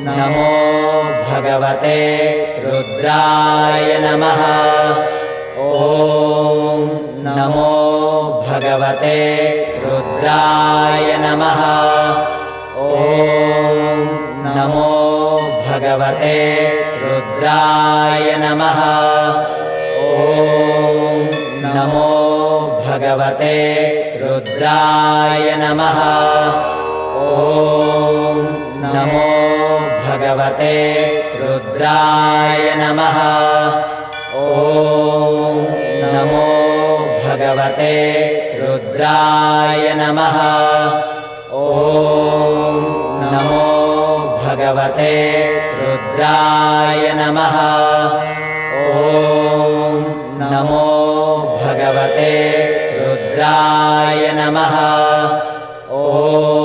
नमो भगवते रुद्राय नमः। ॐ नमो भगवते रुद्राय नमः। ॐ नमो भगवते रुद्राय नमः। ॐ नमो भगवते रुद्राय नमः। ॐ नमो भगवते रुद्राय नमः। ॐ नमो भगवते रुद्राय नमः। ॐ नमो भगवते रुद्राय नमः। ॐ नमो भगवते रुद्राय नमः। ॐ